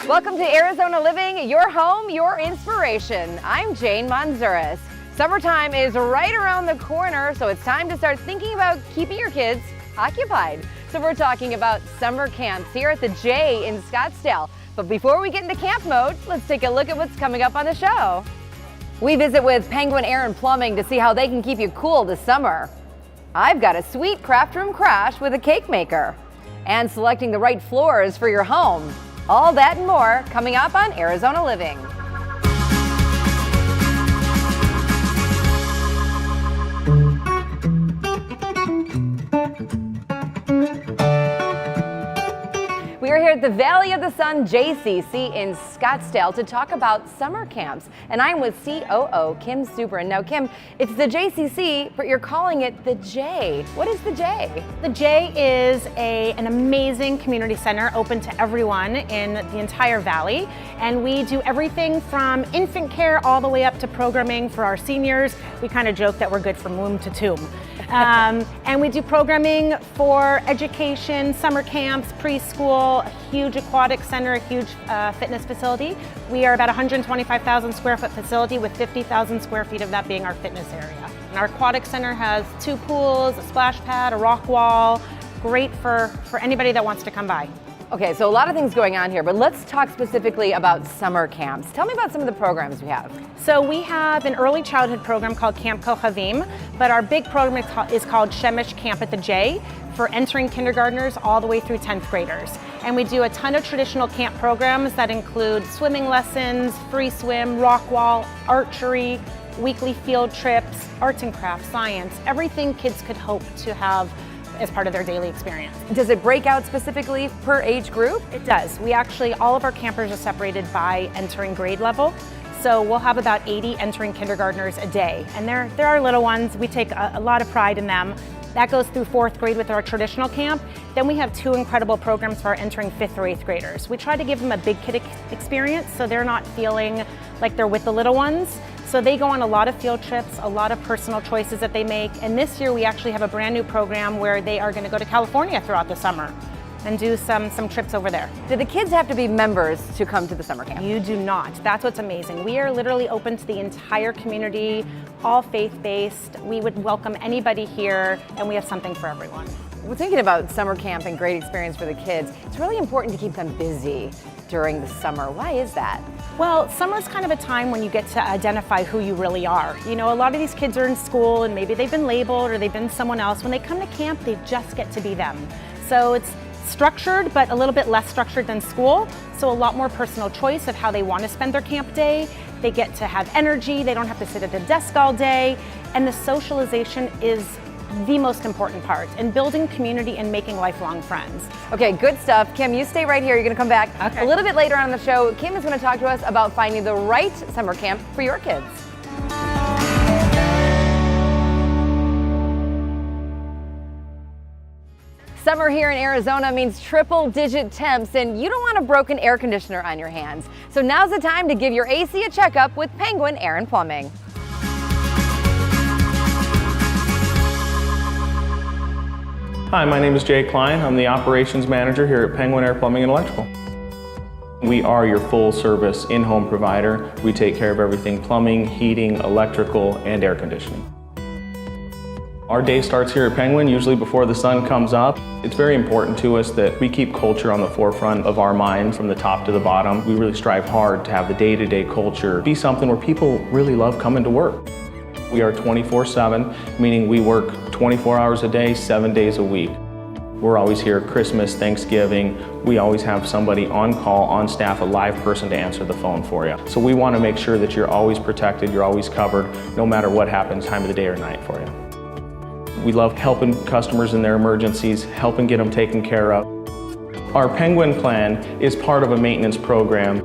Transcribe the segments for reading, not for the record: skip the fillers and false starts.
Welcome to Arizona Living, your home, your inspiration. I'm Jane Manzuris. Summertime is right around the corner, so it's time to start thinking about keeping your kids occupied. So we're talking about summer camps here at the J in Scottsdale. But before we get into camp mode, let's take a look at what's coming up on the show. We visit with Penguin Air and Plumbing to see how they can keep you cool this summer. I've got a sweet craft room crash with a cake maker. And selecting the right floors for your home. All that and more coming up on Arizona Living. We are here at the Valley of the Sun JCC in Scottsdale to talk about summer camps. And I'm with COO Kim Subrin. Now, Kim, it's the JCC, but you're calling it the J. What is the J? The J is an amazing community center open to everyone in the entire valley. And we do everything from infant care all the way up to programming for our seniors. We kind of joke that we're good from womb to tomb. And we do programming for education, summer camps, preschool, a huge aquatic center, a huge fitness facility. We are about 125,000 square foot facility with 50,000 square feet of that being our fitness area. And our aquatic center has 2 pools, a splash pad, a rock wall, great for anybody that wants to come by. Okay, so a lot of things going on here, but let's talk specifically about summer camps. Tell me about some of the programs we have. So we have an early childhood program called Camp Kohavim, but our big program is called Shemish Camp at the J for entering kindergartners all the way through 10th graders. And we do a ton of traditional camp programs that include swimming lessons, free swim, rock wall, archery, weekly field trips, arts and crafts, science, everything kids could hope to have as part of their daily experience. Does it break out specifically per age group? It does. We actually, all of our campers are separated by entering grade level. So we'll have about 80 entering kindergartners a day. And they're our little ones. We take a lot of pride in them. That goes through 4th grade with our traditional camp. Then we have 2 incredible programs for our entering 5th or 8th graders. We try to give them a big kid experience so they're not feeling like they're with the little ones. So they go on a lot of field trips, a lot of personal choices that they make. And this year we actually have a brand new program where they are going to go to California throughout the summer and do some trips over there. Do the kids have to be members to come to the summer camp? You do not. That's what's amazing. We are literally open to the entire community, all faith-based. We would welcome anybody here, and we have something for everyone. We're thinking about summer camp and great experience for the kids. It's really important to keep them busy during the summer. Why is that? Well, summer's kind of a time when you get to identify who you really are. You know, a lot of these kids are in school and maybe they've been labeled or they've been someone else. When they come to camp, they just get to be them. So it's structured, but a little bit less structured than school. So a lot more personal choice of how they want to spend their camp day. They get to have energy. They don't have to sit at a desk all day. And the socialization is the most important part in building community and making lifelong friends. Okay, good stuff. Kim, you stay right here. You're going to come back Okay. a little bit later on the show. Kim is going to talk to us about finding the right summer camp for your kids. Summer here in Arizona means triple-digit temps, and you don't want a broken air conditioner on your hands. So now's the time to give your AC a checkup with Penguin Air and Plumbing. Hi, my name is Jay Klein. I'm the operations manager here at Penguin Air Plumbing and Electrical. We are your full service in-home provider. We take care of everything plumbing, heating, electrical, and air conditioning. Our day starts here at Penguin, usually before the sun comes up. It's very important to us that we keep culture on the forefront of our mind from the top to the bottom. We really strive hard to have the day-to-day culture be something where people really love coming to work. We are 24/7, meaning we work 24 hours a day, 7 days a week. We're always here Christmas, Thanksgiving. We always have somebody on call, on staff, a live person to answer the phone for you. So we want to make sure that you're always protected, you're always covered, no matter what happens, time of the day or night for you. We love helping customers in their emergencies, helping get them taken care of. Our Penguin plan is part of a maintenance program.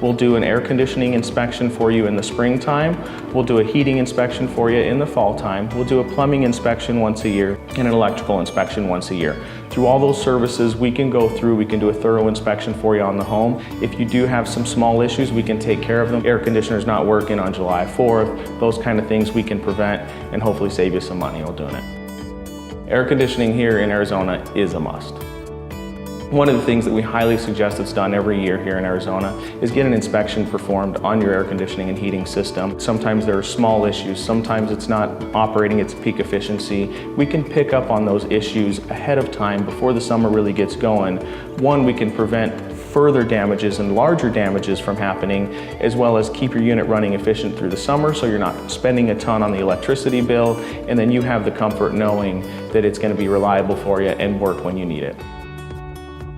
We'll do an air conditioning inspection for you in the springtime. We'll do a heating inspection for you in the fall time. We'll do a plumbing inspection once a year and an electrical inspection once a year. Through all those services, we can go through, we can do a thorough inspection for you on the home. If you do have some small issues, we can take care of them. Air conditioner's not working on July 4th, those kind of things we can prevent and hopefully save you some money while doing it. Air conditioning here in Arizona is a must. One of the things that we highly suggest that's done every year here in Arizona is get an inspection performed on your air conditioning and heating system. Sometimes there are small issues, sometimes it's not operating its peak efficiency. We can pick up on those issues ahead of time before the summer really gets going. One, we can prevent further damages and larger damages from happening, as well as keep your unit running efficient through the summer so you're not spending a ton on the electricity bill, and then you have the comfort knowing that it's going to be reliable for you and work when you need it.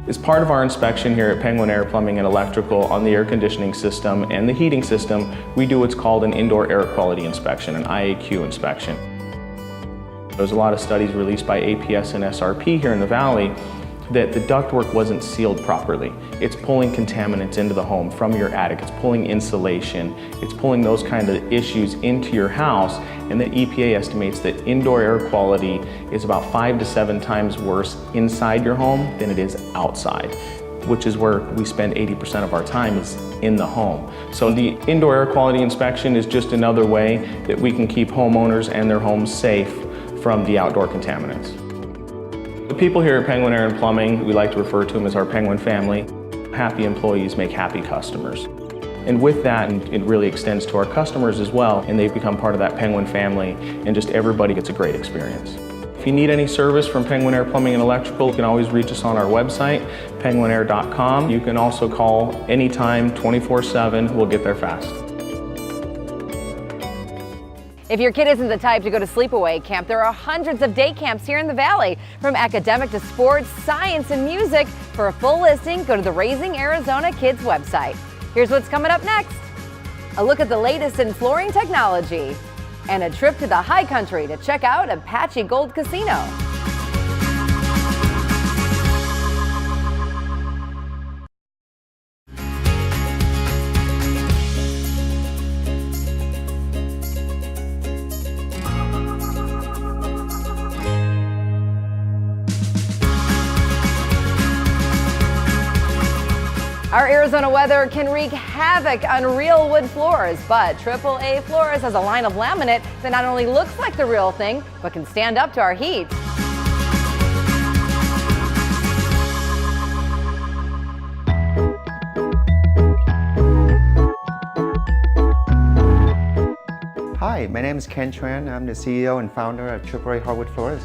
As part of our inspection here at Penguin Air Plumbing and Electrical on the air conditioning system and the heating system, we do what's called an indoor air quality inspection, an IAQ inspection. There's a lot of studies released by APS and SRP here in the Valley that the ductwork wasn't sealed properly. It's pulling contaminants into the home from your attic, it's pulling insulation, it's pulling those kind of issues into your house, and the EPA estimates that indoor air quality is about 5 to 7 times worse inside your home than it is outside, which is where we spend 80% of our time is in the home. So the indoor air quality inspection is just another way that we can keep homeowners and their homes safe from the outdoor contaminants. The people here at Penguin Air and Plumbing, we like to refer to them as our Penguin family. Happy employees make happy customers. And with that, it really extends to our customers as well, and they've become part of that Penguin family, and just everybody gets a great experience. If you need any service from Penguin Air Plumbing and Electrical, you can always reach us on our website, penguinair.com. You can also call anytime, 24/7, we'll get there fast. If your kid isn't the type to go to sleepaway camp, there are hundreds of day camps here in the Valley. From academic to sports, science, and music. For a full listing, go to the Raising Arizona Kids website. Here's what's coming up next. A look at the latest in flooring technology. And a trip to the high country to check out Apache Gold Casino. Our Arizona weather can wreak havoc on real wood floors, but AAA Floors has a line of laminate that not only looks like the real thing, but can stand up to our heat. Hi, my name is Ken Tran. I'm the CEO and founder of AAA Hardwood Floors.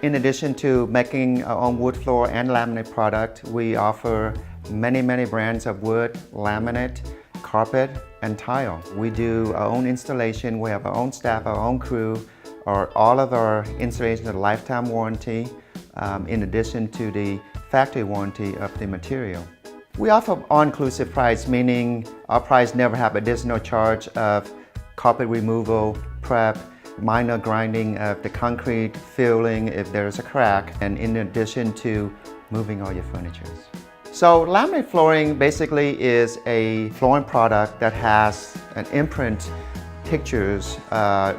In addition to making our own wood floor and laminate product, we offer many brands of wood, laminate, carpet, and tile. We do our own installation. We have our own staff, our own crew. All of our installations are lifetime warranty, in addition to the factory warranty of the material. We offer all-inclusive price, meaning our price never have additional charge of carpet removal, prep, minor grinding of the concrete, filling if there's a crack, and in addition to moving all your furniture. So laminate flooring basically is a flooring product that has an imprint pictures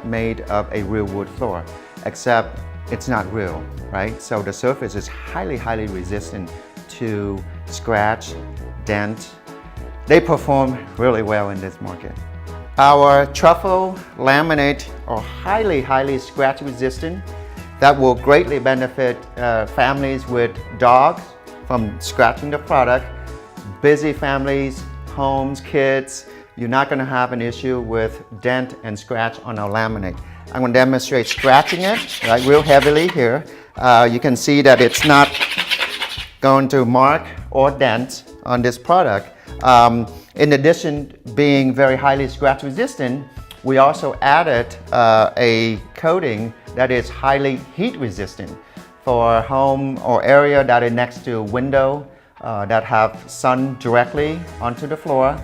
made of a real wood floor, except it's not real, right? So the surface is highly resistant to scratch, dent. They perform really well in this market. Our truffle laminate are highly scratch resistant. That will greatly benefit families with dogs from scratching the product. Busy families, homes, kids, you're not going to have an issue with dent and scratch on our laminate. I'm going to demonstrate scratching it, right, real heavily here. You can see that it's not going to mark or dent on this product. In addition, being very highly scratch resistant, we also added a coating that is highly heat resistant for a home or area that is next to a window that have sun directly onto the floor.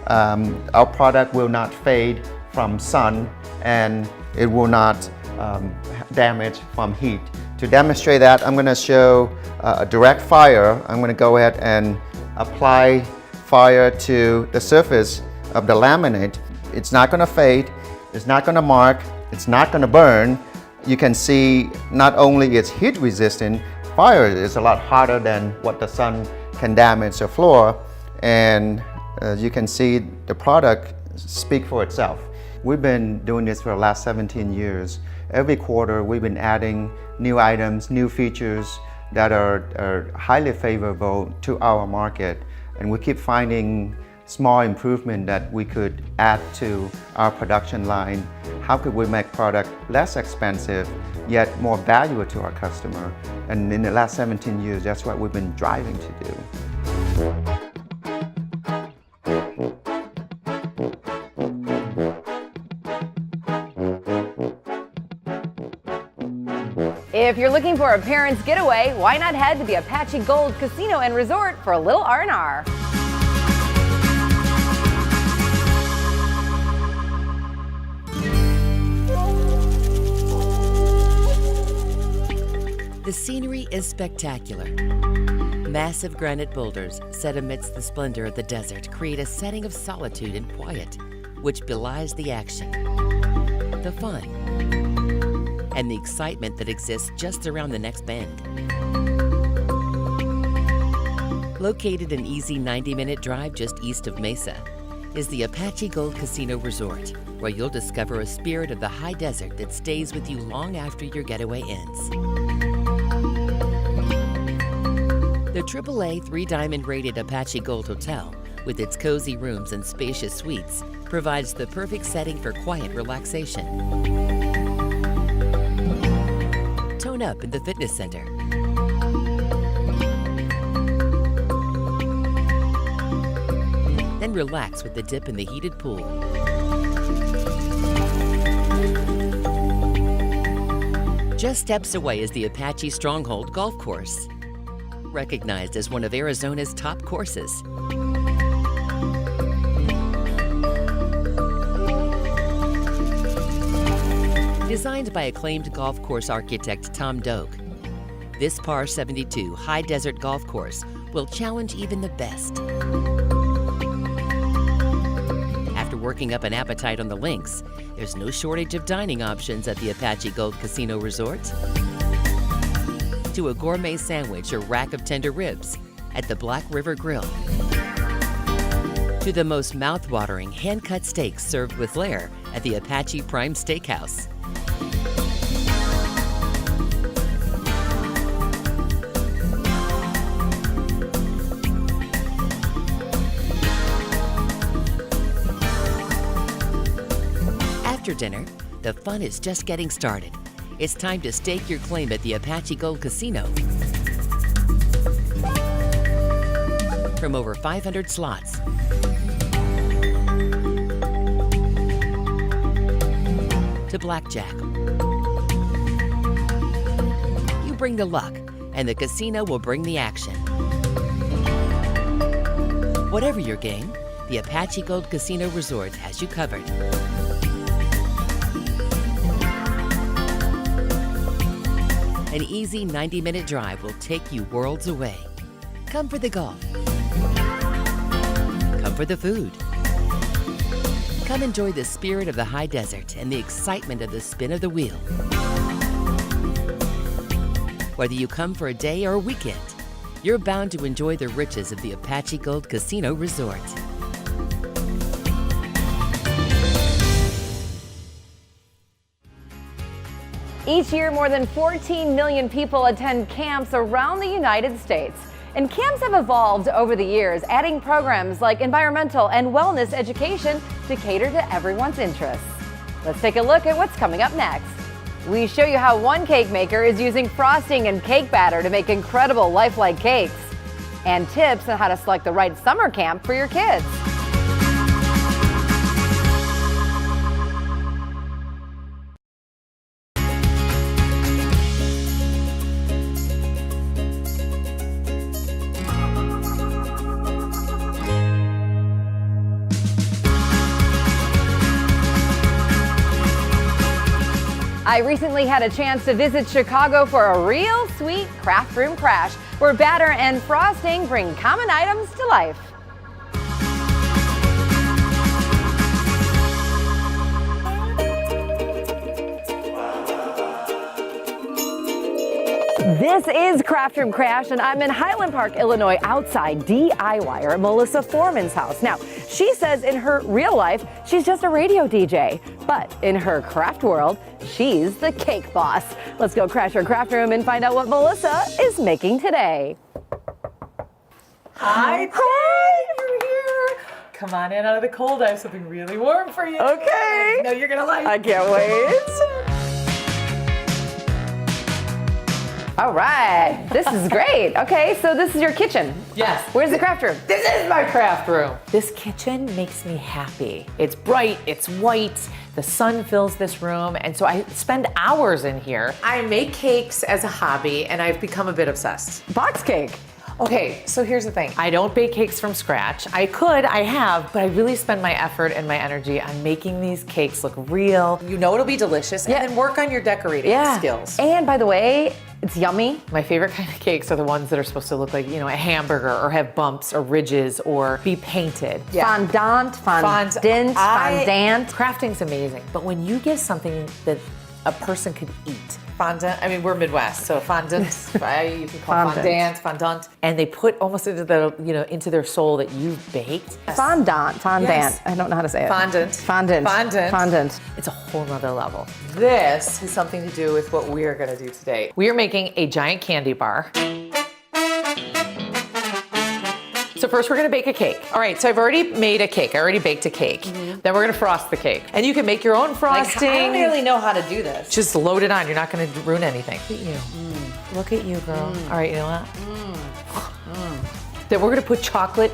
Our product will not fade from sun, and it will not damage from heat. To demonstrate that, I'm going to show a direct fire. I'm going to go ahead and apply fire to the surface of the laminate. It's not going to fade, it's not going to mark, it's not going to burn. You can see not only it's heat resistant, fire is a lot hotter than what the sun can damage the floor, and you can see the product speak for itself. We've been doing this for the last 17 years. Every quarter we've been adding new items, new features that are highly favorable to our market, and we keep finding small improvement that we could add to our production line. How could we make product less expensive, yet more valuable to our customer? And in the last 17 years, that's what we've been driving to do. If you're looking for a parent's getaway, why not head to the Apache Gold Casino and Resort for a little R&R. The scenery is spectacular. Massive granite boulders set amidst the splendor of the desert create a setting of solitude and quiet, which belies the action, the fun, and the excitement that exists just around the next bend. Located an easy 90-minute drive just east of Mesa is the Apache Gold Casino Resort, where you'll discover a spirit of the high desert that stays with you long after your getaway ends. The AAA 3-diamond rated Apache Gold Hotel, with its cozy rooms and spacious suites, provides the perfect setting for quiet relaxation. Tone up in the fitness center. Then relax with the dip in the heated pool. Just steps away is the Apache Stronghold Golf Course, recognized as one of Arizona's top courses. Designed by acclaimed golf course architect Tom Doak, this par 72 high desert golf course will challenge even the best. After working up an appetite on the links, there's no shortage of dining options at the Apache Gold Casino Resort. To a gourmet sandwich or rack of tender ribs at the Black River Grill. To the most mouth-watering hand-cut steaks served with flair at the Apache Prime Steakhouse. After dinner, the fun is just getting started. It's time to stake your claim at the Apache Gold Casino. From over 500 slots to blackjack, you bring the luck, and the casino will bring the action. Whatever your game, the Apache Gold Casino Resort has you covered. An easy 90-minute drive will take you worlds away. Come for the golf. Come for the food. Come enjoy the spirit of the high desert and the excitement of the spin of the wheel. Whether you come for a day or a weekend, you're bound to enjoy the riches of the Apache Gold Casino Resort. Each year, more than 14 million people attend camps around the United States. And camps have evolved over the years, adding programs like environmental and wellness education to cater to everyone's interests. Let's take a look at what's coming up next. We show you how one cake maker is using frosting and cake batter to make incredible lifelike cakes, and tips on how to select the right summer camp for your kids. I recently had a chance to visit Chicago for a real sweet craft room crash, where batter and frosting bring common items to life. This is Craft Room Crash, and I'm in Highland Park, Illinois, outside DIYer Melissa Foreman's house. Now, She says in her real life, she's just a radio DJ. But in her craft world, she's the cake boss. Let's go crash her craft room and find out what Melissa is making today. Hi, you're here. Come on in out of the cold. I have something really warm for you. Okay. No, you're gonna like. I can't wait. All right, this is great. Okay, so this is your kitchen. Yes. Where's the craft room? This is my craft room. This kitchen makes me happy. It's bright, it's white, the sun fills this room, and so I spend hours in here. I make cakes as a hobby, and I've become a bit obsessed. Box cake. Okay, so here's the thing. I don't bake cakes from scratch. I have, but I really spend my effort and my energy on making these cakes look real. You know it'll be delicious, and then work on your decorating skills. And by the way, it's yummy. My favorite kind of cakes are the ones that are supposed to look like, a hamburger or have bumps or ridges or be painted. Fondant. Crafting's amazing, but when you give something that a person could eat, fondant, we're Midwest, so fondant, you can call it fondant, and they put almost into their soul that you've baked. Fondant. Yes. I don't know how to say it. Fondant. It's a whole nother level. This has something to do with what we're gonna do today. We are making a giant candy bar. So first we're gonna bake a cake. All right, so I've already made a cake. I already baked a cake. Then we're gonna frost the cake. And you can make your own frosting. I don't really know how to do this. Just load it on, you're not gonna ruin anything. Look at you. Look at you, girl. All right, you know what? Then we're gonna put chocolate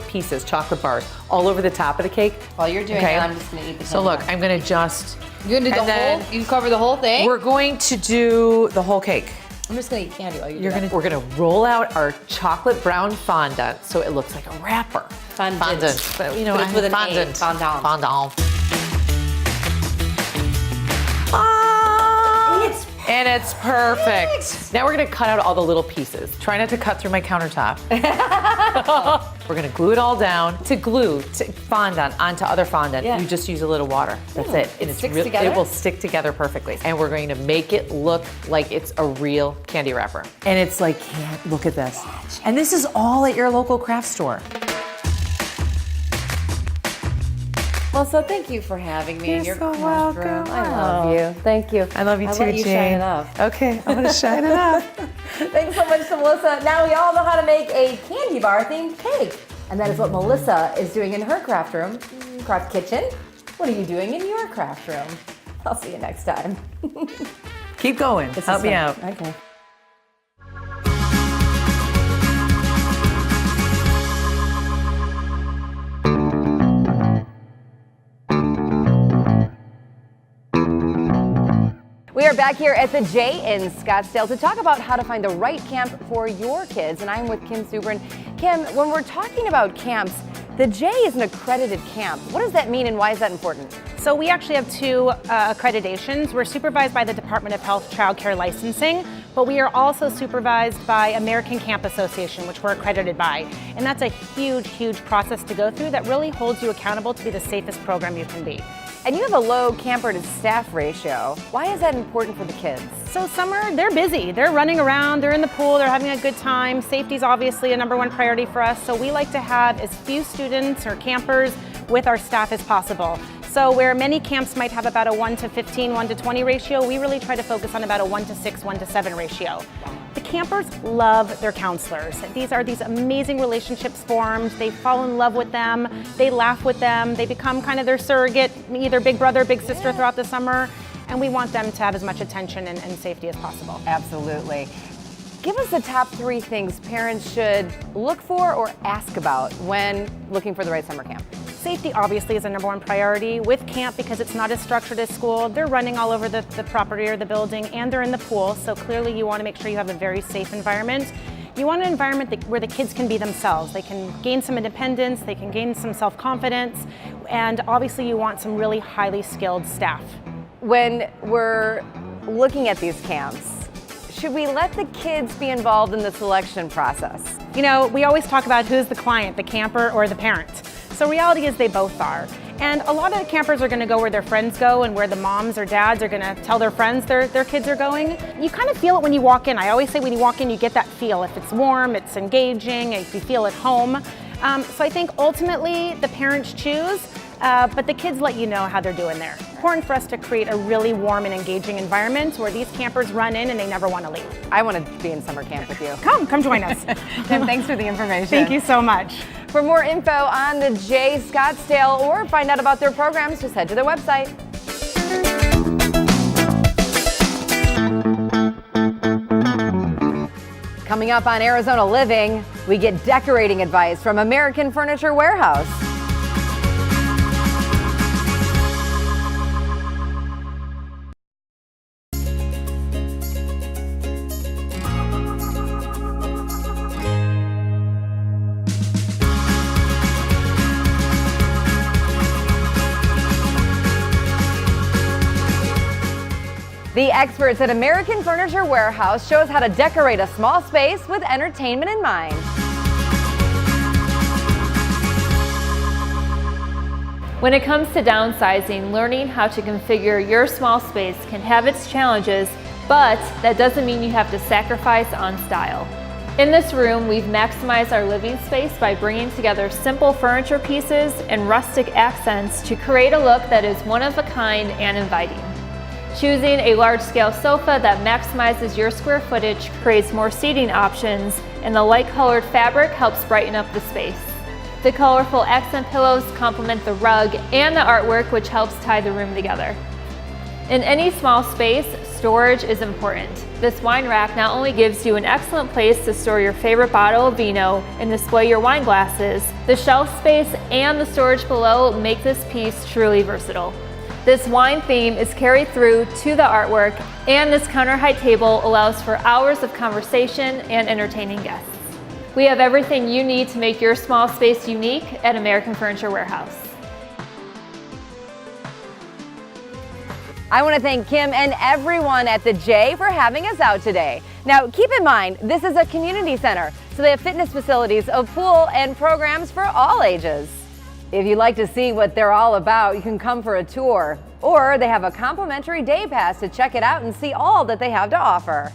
bars, all over the top of the cake. While you're doing that, I'm just gonna eat the So look, I'm gonna just... You're gonna do the whole, you cover the whole thing? We're going to do the whole cake. I'm just gonna eat candy while you do that. We're gonna roll out our chocolate brown fondant so it looks like a wrapper. Fondant. But, But it's with an A. fondant. Fondant. Fondant. And it's perfect. Now we're gonna cut out all the little pieces. Try not to cut through my countertop. We're gonna glue it all down. To glue fondant onto other fondant, you just use a little water. That's it. And it will stick together perfectly. And we're going to make it look like it's a real candy wrapper. And it's like, look at this. And this is all at your local craft store. Melissa, thank you for having me in your so craft room. welcome. I love you. Thank you. I love you too, let you Jane. shine it up. Okay, I'm gonna shine it up. Thanks so much to Melissa. Now we all know how to make a candy bar themed cake. And that is what Melissa is doing in her craft room, craft kitchen. What are you doing in your craft room? I'll see you next time. Keep going. Help me out. Okay. We are back here at the J in Scottsdale to talk about how to find the right camp for your kids. And I'm with Kim Subrin. Kim, when we're talking about camps, the J is an accredited camp. What does that mean and why is that important? So we actually have two accreditations. We're supervised by the Department of Health Child Care Licensing, but we are also supervised by American Camp Association, which we're accredited by. And that's a huge, huge process to go through that really holds you accountable to be the safest program you can be. And you have a low camper to staff ratio. Why is that important for the kids? So summer, they're busy. They're running around, they're in the pool, they're having a good time. Safety is obviously a #1 priority for us, so we like to have as few students or campers with our staff as possible. So where many camps might have about a 1:15, 1:20 ratio, we really try to focus on about a 1:6, 1:7 ratio. The campers love their counselors. These are these amazing relationships formed. They fall in love with them. They laugh with them. They become kind of their surrogate, either big brother, big sister throughout the summer. And we want them to have as much attention and safety as possible. Absolutely. Give us the top 3 things parents should look for or ask about when looking for the right summer camp. Safety obviously is a #1 priority. With camp, because it's not as structured as school, they're running all over the property or the building, and they're in the pool, so clearly you want to make sure you have a very safe environment. You want an environment where the kids can be themselves. They can gain some independence, they can gain some self-confidence, and obviously you want some really highly skilled staff. When we're looking at these camps, should we let the kids be involved in the selection process? You know, we always talk about who's the client, the camper or the parent. So reality is they both are. And a lot of the campers are gonna go where their friends go and where the moms or dads are gonna tell their friends their kids are going. You kind of feel it when you walk in. I always say when you walk in, you get that feel. If it's warm, it's engaging, if you feel at home. So I think ultimately the parents choose, but the kids let you know how they're doing there. Important for us to create a really warm and engaging environment where these campers run in and they never want to leave. I want to be in summer camp with you. Come join us. Kim, thanks for the information. Thank you so much. For more info on the J Scottsdale or find out about their programs, just head to their website. Coming up on Arizona Living, we get decorating advice from American Furniture Warehouse. The experts at American Furniture Warehouse show us how to decorate a small space with entertainment in mind. When it comes to downsizing, learning how to configure your small space can have its challenges, but that doesn't mean you have to sacrifice on style. In this room, we've maximized our living space by bringing together simple furniture pieces and rustic accents to create a look that is one of a kind and inviting. Choosing a large-scale sofa that maximizes your square footage creates more seating options, and the light-colored fabric helps brighten up the space. The colorful accent pillows complement the rug and the artwork, which helps tie the room together. In any small space, storage is important. This wine rack not only gives you an excellent place to store your favorite bottle of vino and display your wine glasses, the shelf space and the storage below make this piece truly versatile. This wine theme is carried through to the artwork, and this counter height table allows for hours of conversation and entertaining guests. We have everything you need to make your small space unique at American Furniture Warehouse. I want to thank Kim and everyone at the J for having us out today. Now, keep in mind, this is a community center, so they have fitness facilities, a pool, and programs for all ages. If you'd like to see what they're all about, you can come for a tour, or they have a complimentary day pass to check it out and see all that they have to offer.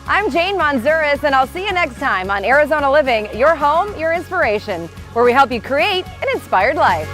I'm Jane Manzuris, and I'll see you next time on Arizona Living, your home, your inspiration, where we help you create an inspired life.